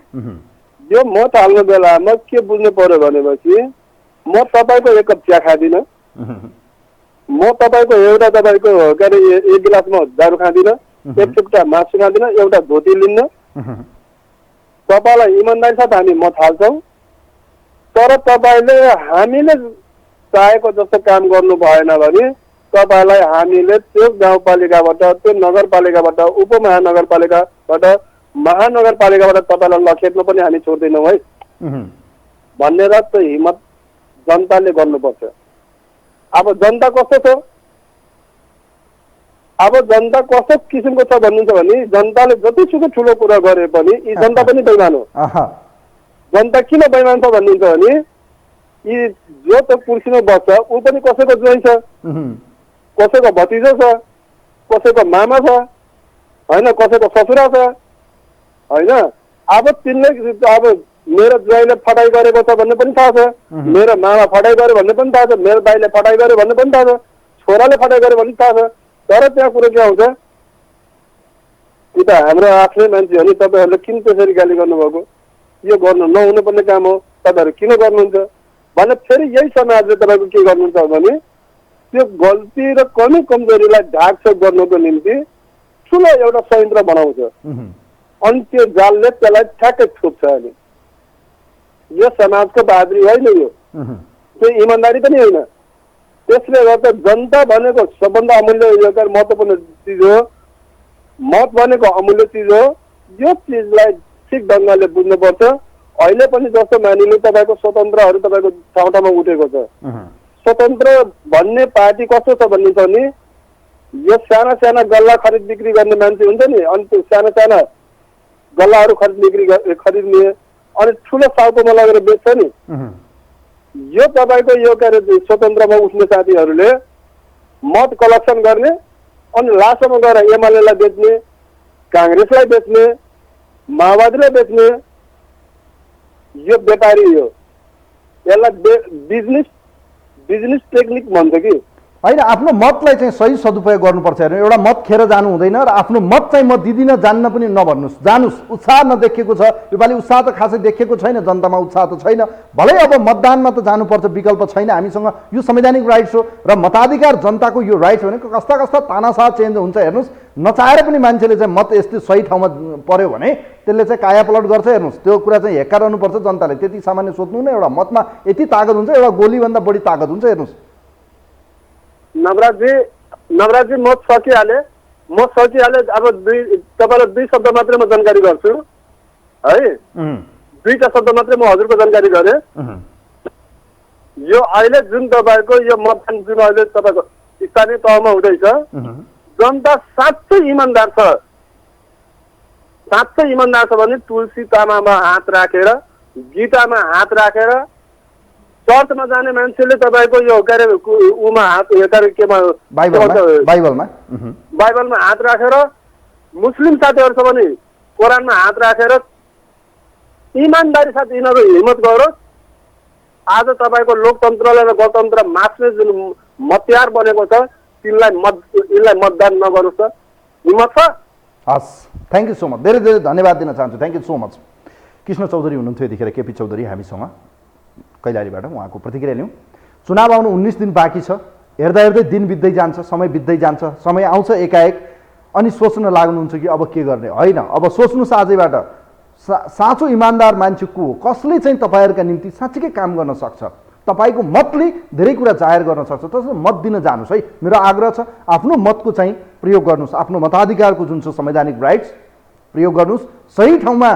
यो मत हाल्ने बेलामा के बुझ्नु पर्यो भनेपछि म तपाईँको 1 कप चिया खाँदिनँ, म तपाईँको एउटा तपाईँको के अरे 1 गिलासमा दारू खाँदिनँ, 1 टुक्रा मासु खाँदिनँ, एउटा धोती लिन्न। तपाईँलाई इमान्दारी साथ हामी मत हाल्छौँ, तर तपाईँले हामीले चाहेको जस्तो काम गर्नु भएन भने तपाईँलाई हामीले त्यो गाउँपालिकाबाट, त्यो नगरपालिकाबाट, उपमहानगरपालिकाबाट, महानगरपालिकाबाट तपाईँलाई लखेट्नु पनि हामी छोड्दैनौँ है भनेर त्यो हिम्मत जनताले गर्नुपर्छ। अब जनता कस्तो छ, अब जनता कस्तो किसिमको छ भन्नुहुन्छ भने जनताले जतिसुकै ठुलो कुरा गरे पनि यी जनता पनि बेइमान हो। जनता किन बेइमान छ भन्नुहुन्छ भने यी जो त कुर्सीमा बस्छ ऊ पनि कसैको ज्वाइँ छ, कसैको भतिजो छ, कसैको मामा छ होइन, कसैको ससुरा छ होइन। अब तिनले अब मेरो ज्वाइँले फटाइ गरेको छ भन्ने पनि थाहा छ, मेरो मामा फटाइ गर्यो भन्ने पनि थाहा छ, मेरो दाइले फटाइ गर्यो भन्ने पनि थाहा छ, छोराले फटाइ गर्यो भन्ने थाहा छ। तर त्यहाँ कुरो के आउँछ, कि त हाम्रो आफ्नै मान्छे हो नि, तपाईँहरूले किन त्यसरी गाली गर्नुभएको, यो गर्नु नहुनु पर्ने काम हो, तपाईँहरू किन गर्नुहुन्छ भने फेरि यही समाजले तपाईँको के गर्नुहुन्छ भने त्यो गल्ती र कमी कमजोरीलाई ढाकछोप गर्नुको निम्ति ठुलो एउटा संयन्त्र बनाउँछ अनि त्यो जालले त्यसलाई ठ्याक्कै छोप्छ। अनि यो समाजको बहादुरी होइन, यो त्यो इमान्दारी पनि होइन। त्यसले गर्दा जनता भनेको सबभन्दा अमूल्य महत्त्वपूर्ण चिज हो, मत भनेको अमूल्य चिज हो। यो चिजलाई ठिक ढङ्गले बुझ्नुपर्छ। अहिले पनि जस्तो मानिलिनु तपाईँको स्वतन्त्रहरू तपाईँको ठाउँ ठाउँमा उठेको छ। स्वतन्त्र भन्ने पार्टी कस्तो छ भन्ने छ नि, यो साना साना गल्ला खरिद बिक्री गर्ने मान्छे हुन्छ नि, अनि त्यो साना साना गल्लाहरू खरिद्ने अनि ठुलो साउकोमा लगेर बेच्छ नि। यो तपाईँको यो के अरे स्वतन्त्रमा उठ्ने साथीहरूले मत कलेक्सन गर्ने अनि लास्टमा गएर एमालेलाई बेच्ने, काङ्ग्रेसलाई बेच्ने, माओवादीलाई बेच्ने, यो व्यापारी हो। यसलाई बिजनेस टेक्निक भन्छ कि होइन। आफ्नो मतलाई चाहिँ सही सदुपयोग गर्नुपर्छ हेर्नु। एउटा मत खेर जानु हुँदैन र आफ्नो मत चाहिँ म दिदिनँ जान्न पनि नभन्नुहोस्, जानुस्। उत्साह नदेखिएको छ योपालि, उत्साह त खासै देखिएको छैन, जनतामा उत्साह त छैन। भलै अब मतदानमा त जानुपर्छ, विकल्प छैन, हामीसँग यो संवैधानिक राइट्स हो र मताधिकार जनताको यो राइट्स भनेको कस्ता कस्ता तानासाह चेन्ज हुन्छ हेर्नुहोस्। नचाहेर पनि मान्छेले चाहिँ मत यस्तो सही ठाउँमा पर्यो भने त्यसले चाहिँ कायापलट गर्छ हेर्नुहोस्। त्यो कुरा चाहिँ हेक्का रहनुपर्छ जनताले। त्यति सामान्य सोच्नु न, एउटा मतमा यति तागत हुन्छ, एउटा गोलीभन्दा बढी तागत हुन्छ हेर्नुहोस्। नवराजी मत सकिहाले। अब तपाईँलाई दुई शब्द मात्रै म जानकारी गर्छु है, दुईटा शब्द मात्रै म हजुरको जानकारी गरेँ। यो अहिले जुन तपाईँको यो मतदान जुन अहिले तपाईँको स्थानीय तहमा हुँदैछ, जनता साँच्चै इमान्दार छ। साँच्चै इमान्दार छ भने तुलसी तामामा हात राखेर, गीतामा हात राखेर, चर्चमा जाने मान्छेले तपाईँको यो के अरे उमा हात केमा बाइबलमा हात राखेर, मुस्लिम साथीहरू छ भने कोरानमा हात राखेर इमान्दारी साथ यिनीहरू हिम्मत गरोस्। आज तपाईँको लोकतन्त्रलाई र गणतन्त्र मास्ने जुन मत्यार बनेको छ यिनलाई मतदान नगरोस् त, हिम्मत छ। हस्, थ्याङ्क यू सो मच। धेरै धेरै धन्यवाद दिन चाहन्छु। Thank you so much. Krishna Chaudhary हुनुहुन्थ्यो यतिखेर, केपी चौधरी हामीसँग कैलालीबाट। उहाँको प्रतिक्रिया लिउँ। चुनाव आउनु 19 दिन बाँकी छ। हेर्दा हेर्दै दिन बित्दै जान्छ, समय बित्दै जान्छ। समय आउँछ एकाएक अनि सोच्न लाग्नुहुन्छ कि अब के गर्ने। होइन, अब सोच्नुहोस् आजैबाट साँचो इमान्दार मान्छे को हो, कसले चाहिँ तपाईँहरूका निम्ति साँच्चीकै काम गर्न सक्छ। तपाईँको मतले धेरै कुरा जाहेर गर्न सक्छ। त्यसो मत दिन जानुहोस् है। मेरो आग्रह छ, आफ्नो मतको चाहिँ प्रयोग गर्नुहोस्। आफ्नो मताधिकारको जुन छ संवैधानिक राइट्स प्रयोग गर्नुहोस्, सही ठाउँमा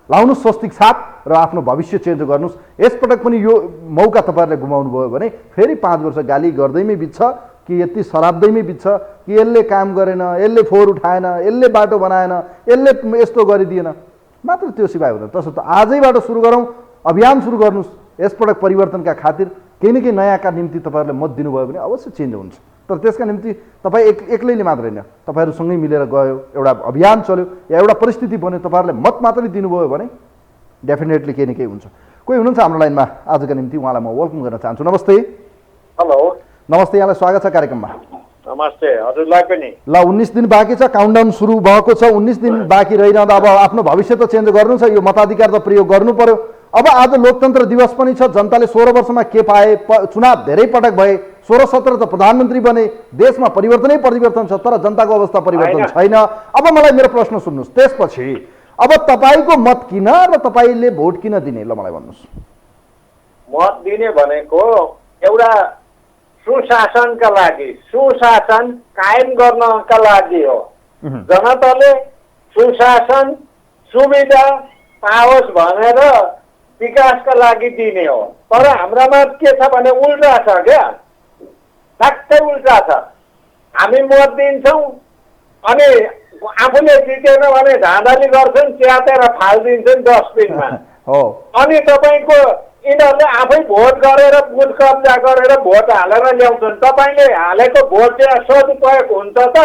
लाउनुहोस् स्वस्तिक छाप र आफ्नो भविष्य चेन्ज गर्नुहोस्। यसपटक पनि यो मौका तपाईँहरूले गुमाउनु भयो भने फेरि 5 वर्ष गाली गर्दैमै बित्छ कि यति शराब्दैमै बित्छ कि यसले काम गरेन, यसले फोहोर उठाएन, यसले बाटो बनाएन, यसले यस्तो गरिदिएन, मात्र त्यो सिवाय हुँदैन। त्यसो त आजैबाट सुरु गरौँ, अभियान सुरु गर्नुहोस्। यसपटक परिवर्तनका खातिर केही न केही नयाँका निम्ति तपाईँहरूले मत दिनुभयो भने अवश्य चेन्ज हुन्छ। तर त्यसका निम्ति तपाईँ एक्लैले मात्र होइन, तपाईँहरूसँगै मिलेर गयो, एउटा अभियान चल्यो या एउटा परिस्थिति बन्यो, तपाईँहरूले मत मात्रै दिनुभयो भने डेफिनेटली केही न केही हुन्छ। कोही हुनुहुन्छ हाम्रो लाइनमा आजका निम्ति, उहाँलाई म वेलकम गर्न चाहन्छु। नमस्ते। हेलो, नमस्ते, यहाँलाई स्वागत छ कार्यक्रममा। नमस्ते, हजुरलाई पनि। ल, 19 दिन बाँकी छ, काउन्टडाउन सुरु भएको छ। 19 दिन बाँकी रहिरहँदा अब आफ्नो भविष्य त चेन्ज गर्नु छ, यो मताधिकार त प्रयोग गर्नु पर्यो। अब आज लोकतन्त्र दिवस पनि छ। जनताले 16 वर्षमा के पाए, चुनाव धेरै पटक भए, 16-17 त प्रधानमन्त्री बने, देशमा परिवर्तन छ, तर जनताको अवस्था परिवर्तन छैन। अब मलाई मेरो प्रश्न सुन्नुहोस्, त्यसपछि अब तपाईँको मत किन र तपाईँले भोट किन दिने, ल मलाई भन्नुहोस्। मत दिने भनेको एउटा सुशासनका लागि, सुशासन कायम गर्नका लागि हो। जनताले सुशासन सुविधा पाओस् भनेर विकासका लागि दिने हो। तर हाम्रामा के छ भने उल्टा छ क्या, ठ्याक्कै उल्टा छ। हामी मत दिन्छौँ अनि आफूले जितेन भने धाँधली गर्छन्, च्यातेर फालिदिन्छन् डस्टबिनमा। अनि तपाईँको यिनीहरूले आफै भोट गरेर बुथ कब्जा गरेर भोट हालेर ल्याउँछन्। तपाईँले हालेको भोट चाहिँ सदुपयोग हुन्छ त?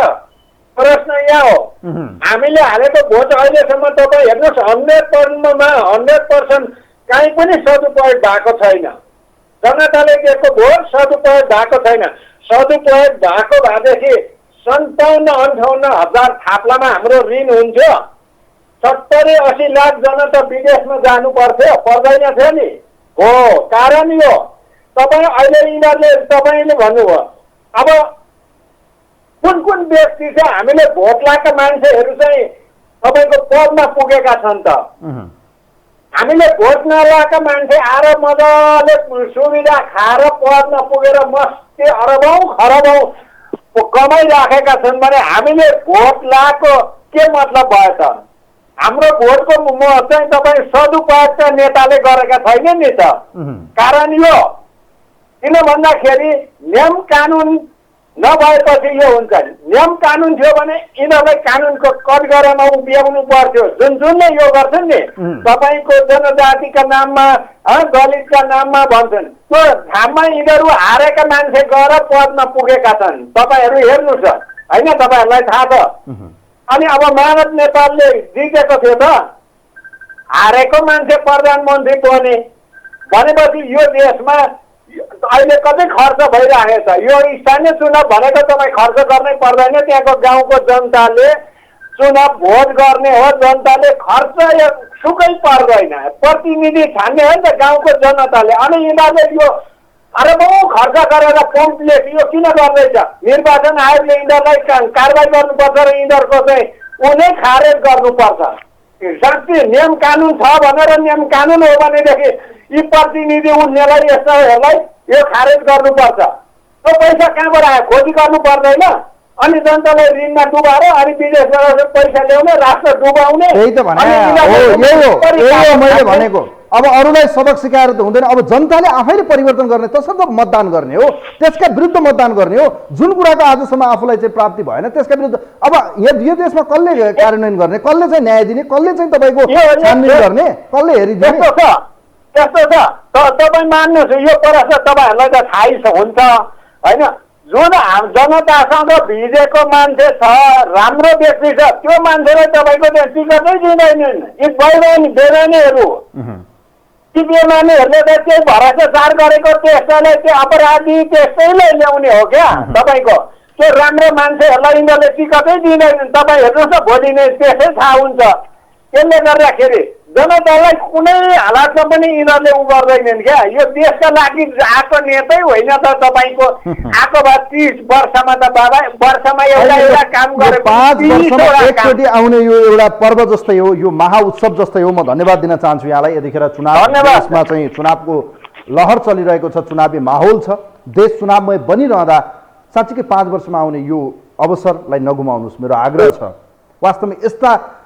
प्रश्न यहाँ हो। हामीले हालेको भोट अहिलेसम्म तपाईँ हेर्नुहोस्, 100%मा 100% काहीँ पनि सदुपयोग भएको छैन। जनताले दिएको भोट सदुपयोग भएको छैन। सदुपयोग भएको भएदेखि 57-58 थाप्लामा हाम्रो ऋण हुन्थ्यो। 70-80 लाख जना त विदेशमा जानु पर्थ्यो, पर्दैन थियो नि। हो, कारण यो तपाईँ अहिले यिनीहरूले तपाईँले भन्नुभयो। अब कुन व्यक्ति चाहिँ हामीले भोट लगाएका मान्छेहरू चाहिँ तपाईँको पदमा पुगेका छन् त? हामीले भोट नलाएका मान्छे आएर मजाले सुविधा खाएर पदमा पुगेर मस्ती अरबौँ खरबौँ कमाइराखेका छन् भने हामीले भोट लाएको के मतलब भयो त? हाम्रो भोटको चाहिँ तपाईँ सदुपयोग चाहिँ नेताले गरेका छैन नि त। कारण यो किन भन्दाखेरि नियम कानुन नभएपछि यो हुन्छ। नियम कानुन थियो भने यिनीहरूलाई कानुनको कटघरामा उभ्याउनु पर्थ्यो। जुनले यो गर्छन् नि तपाईँको जनजातिका नाममा दलितका नाममा भन्छन्, त्यो ठाउँमा यिनीहरू हारेका मान्छे गएर पदमा पुगेका छन्। तपाईँहरू हेर्नुहोस् होइन, तपाईँहरूलाई थाहा छ। अनि अब मानव नेपालले जितेको थियो त, हारेको मान्छे प्रधानमन्त्री बने भनेपछि यो देशमा अहिले कति खर्च भइरहेको छ। यो स्थानीय चुनाव भनेको तपाईँ खर्च गर्नै पर्दैन। त्यहाँको गाउँको जनताले चुनाव भोट गर्ने हो, जनताले खर्च सुकै पर्दैन। प्रतिनिधि छान्ने हो नि त गाउँको जनताले। अनि यिनीहरूले यो अरबौँ खर्च गरेर पम्पलेट यो किन गर्दैछ? निर्वाचन आयोगले यिनीहरूलाई कारवाही गर्नुपर्छ र यिनीहरूको चाहिँ उनी खारेज गर्नुपर्छ। साँच्चै नियम कानुन छ भनेर नियम कानुन हो भनेदेखि यी प्रतिनिधि उनीहरूलाई यस्ताहरूलाई यो खारेज गर्नुपर्छ। त्यो पैसा कहाँबाट आयो? खोजी गर्नु पर्दैन। अनि जनतालाई ऋणमा डुबाएर अनि विदेशबाट पैसा ल्याउने, राष्ट्र डुबाउने। यही त भने मैले भनेको। अब अरूलाई सबक सिकाएर त हुँदैन। अब जनताले आफैले परिवर्तन गर्ने, तसर्थ मतदान गर्ने हो, त्यसका विरुद्ध मतदान गर्ने हो। जुन कुराको आजसम्म आफूलाई चाहिँ प्राप्ति भएन त्यसका विरुद्ध अब यो देशमा कसले कार्यान्वयन गर्ने, कसले चाहिँ न्याय दिने, कसले चाहिँ तपाईँको छानबिन गर्ने, कसले हेरिदिने? त्यस्तो छ। तपाईँ मान्नुहोस्, यो प्रश्न तपाईँहरूलाई त थाहै हुन्छ होइन। जुन जनतासँग भिजेको मान्छे छ, राम्रो व्यक्ति छ, त्यो मान्छेलाई तपाईँको चाहिँ टिकटै दिँदैनन्। यी बेमानीहरू ती बेमानीहरूले त त्यही भ्रष्टाचार गरेको त्यस्तैलाई त्यो अपराधी त्यस्तैलाई ल्याउने हो क्या तपाईँको। त्यो राम्रो मान्छेहरूलाई यिनीहरूले टिकटै दिँदैनन्। तपाईँ हेर्नुहोस् न, भोलि नै त्यसै थाहा हुन्छ। त्यसले गर्दाखेरि जनतालाई कुनै हालतमा पनि यिनीहरूले उ गर्दैनन् क्या। यो देशका लागि आएको नेतै होइन त तपाईँको। आएको भए 30 वर्षमा त बाबा वर्षमा एउटा काम गरे 5 वर्षमा एकचोटि आउने यो एउटा पर्व जस्तै हो, यो महाउत्सव जस्तै हो। म धन्यवाद दिन चाहन्छु यहाँलाई। यतिखेर चुनावमा चाहिँ चुनावको लहर चलिरहेको छ, चुनावी माहौल छ, देश चुनावमय बनिरहँदा साँच्चीकै 5 वर्षमा आउने यो अवसरलाई नगुमाउनुहोस्, मेरो आग्रह छ। वास्तवमा यस्ता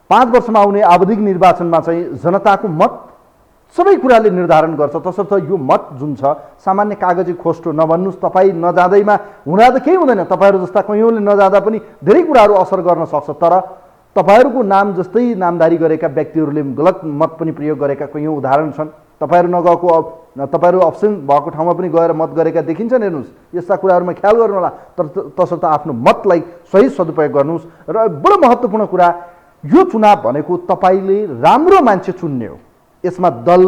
5 वर्षमा आउने आवधिक निर्वाचनमा चाहिँ जनताको मत सबै कुराले निर्धारण गर्छ। तसर्थ यो मत जुन छ सामान्य कागजी खोस्टो नभन्नुहोस्। तपाईँ नजाँदैमा हुँदा त केही हुँदैन, तपाईँहरू जस्ता कैयौँले नजाँदा पनि धेरै कुराहरू असर गर्न सक्छ। तर तपाईँहरूको नाम जस्तै नामदारी गरेका व्यक्तिहरूले गलत मत पनि प्रयोग गरेका कैयौँ उदाहरण छन्। तपाईँहरू नगएको, तपाईँहरू अप्सन भएको ठाउँमा पनि गएर मत गरेका देखिन्छन्। हेर्नुहोस्, यस्ता कुराहरूमा ख्याल गर्नुहोला। तर तसर्थ आफ्नो मतलाई सही सदुपयोग गर्नुहोस्। र बडो महत्त्वपूर्ण कुरा, यो चुनाव भनेको तपाईँले राम्रो मान्छे चुन्ने हो। यसमा दल,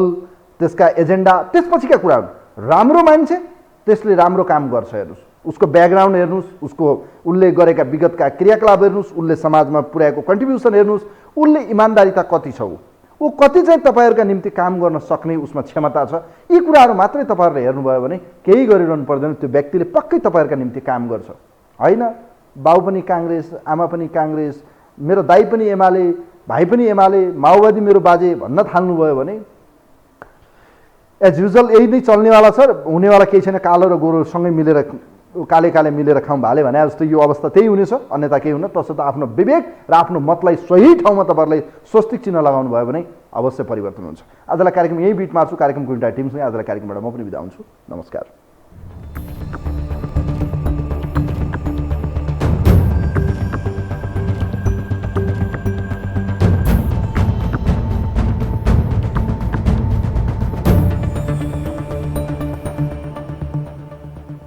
त्यसका एजेन्डा, त्यसपछिका कुराहरू। राम्रो मान्छे त्यसले राम्रो काम गर्छ। हेर्नुहोस्, उसको ब्याकग्राउन्ड हेर्नुहोस्, उसले गरेका विगतका क्रियाकलाप हेर्नुहोस्, उसले समाजमा पुर्याएको कन्ट्रिब्युसन हेर्नुहोस्, उसले इमान्दारिता कति छ, ऊ कति चाहिँ तपाईँहरूका निम्ति काम गर्न सक्ने उसमा क्षमता छ। यी कुराहरू मात्रै तपाईँहरूले हेर्नुभयो भने केही गरिरहनु पर्दैन। त्यो व्यक्तिले पक्कै तपाईँहरूका निम्ति काम गर्छ। होइन, बाउ पनि काङ्ग्रेस, आमा पनि काङ्ग्रेस, मेरो दाइ पनि एमाले, भाइ पनि एमाले, माओवादी मेरो बाजे भन्न थाल्नुभयो भने एज युजल यही नै चल्नेवाला छ। हुनेवाला केही छैन। कालो र गोरोसँगै मिलेर, काले काले मिलेर खाउँ भाले भने जस्तो यो अवस्था त्यही हुनेछ, अन्यथा केही हुन। तसर्थ आफ्नो विवेक र आफ्नो मतलाई सही ठाउँमा तपाईँहरूले स्वस्तिक चिन्ह लगाउनु भयो भने अवश्य परिवर्तन हुन्छ। आजलाई कार्यक्रम यही बिट मार्छु। कार्यक्रमको इन्टायर टिमसँग आजलाई कार्यक्रमबाट म पनि बिदा हुन्छु। नमस्कार।